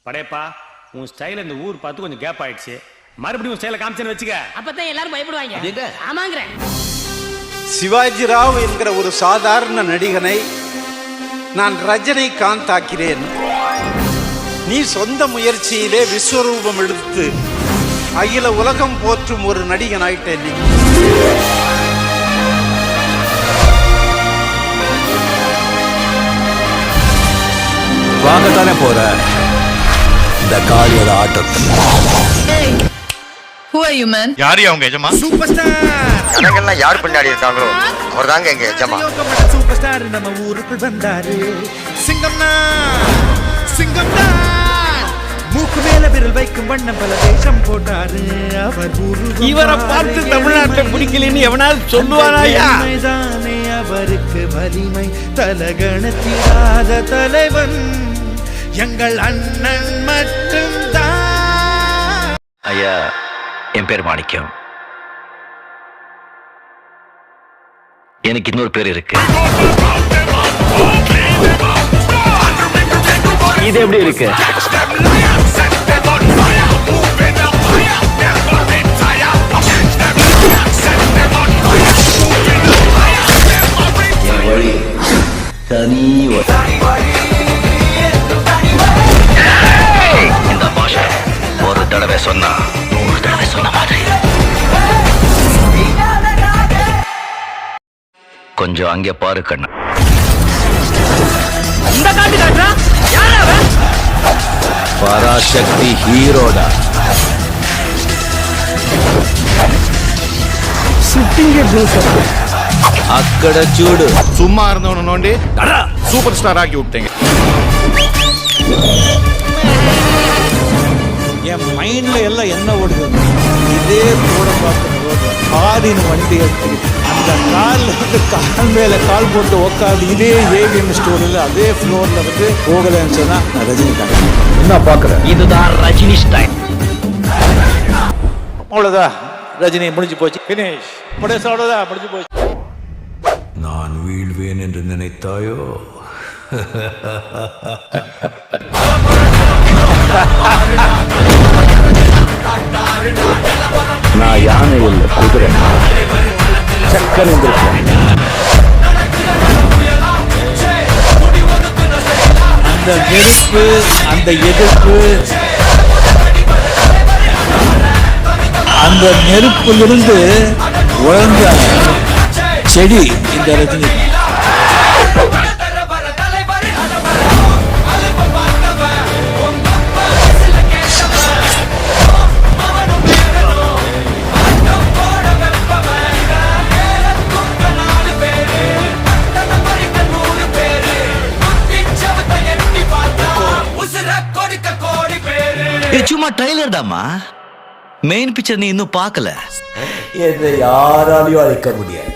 படையப்பா உன் ஸ்டைல இந்த ஊர் பார்த்து கொஞ்சம் கேப் ஆயிடுச்சு. மறுபடியும் உன் ஸ்டைல காமிச்சேன்னு வச்சுக்க, அப்பதான் எல்லாரும் பயப்படுவாங்க. ஆமாங்கிறேன். சிவாஜி ராவ் என்கிற ஒரு சாதாரண நடிகனை நான் ரஜினிகாந்த் ஆக்கிறேன். நீ சொந்த முயற்சியிலே விஸ்வரூபம் எடுத்து அகில உலகம் போற்றும் ஒரு நடிகன் ஆயிட்டேன். நீ வாங்கத்தானே போற இந்த காளியோட ஆட்டத்தை. யாரு அவங்க எஜமா? சூப்பர் ஸ்டார் ஜனங்கள்லாம் யார் பின்னாடி இருக்காங்களோ அவர் தாங்க எங்க எஜமா. சூப்பர் ஸ்டார் நம்ம ஊருக்குள் வந்தாரு. சிங்கம்னா சிங்கம்னா மூக்கு மேல விரல் வைக்கும் வண்ணம் பல வேஷம் போட்டாரு. அவர் இவரை பார்த்து தமிழ்நாட்டை பிடிக்கலன்னு எவனாவது சொல்லுவாராயா? தானே அவருக்கு வலிமை தலகணத்திடாத தலைவன் எங்கள் அண்ணன் மட்டும்தான். ஐயா, என் பேர் மாணிக்கம். எனக்கு இன்னொரு பேர் இருக்கு. இது எப்படி இருக்கு? என் வழி தனி. இந்த பாஷை ஒரு தடவை சொன்னா 100 தடவை சொன்ன மாதிரி. கொஞ்சம் அங்கே பாரு கண்ணு. இந்த காட்டு காட்டுறா யாரா அவன்? பராசக்தி ஹீரோடா. అక్కడ చూడు. சும்மா இருந்தவன நோண்டி சூப்பர் ஸ்டார் ஆக்கி விட்டீங்க. என் மைண்ட்ல எல்லாம் என்ன ஓடுது? இதே கூட பார்க்கணும். காரின் வண்டி எடுத்து அந்த காலில் வந்து கால் மேல கால் போட்டு உக்காது இதே ஏவிஎம் ஸ்டோரில் அதே ஃப்ளோர்ல வந்து போகலன்னு சொன்னா ரஜினிகாந்த் என்ன பாக்குறேன்? இதுதான் ரஜினி ஸ்டைல். அவ்வளோதான், ரஜினி முடிஞ்சு போச்சு. ஃபினிஷ். அவ்வளோதான், முடிஞ்சு போச்சு. நான் வீழ்வேன் என்று நினைத்தாயோ? நான் யானை இல்லை, குதிரை. சக்கரம் அந்த நெருப்பு, அந்த எதிர்ப்பு, அந்த நெருப்பிலிருந்து உழந்த செடி இந்த ரஜினி. சும்மா ட்ரைலர் தாமா, மெயின் பிக்சர் நீ இன்னும் பார்க்கல. யாராலையும் அழிக்க முடியாது.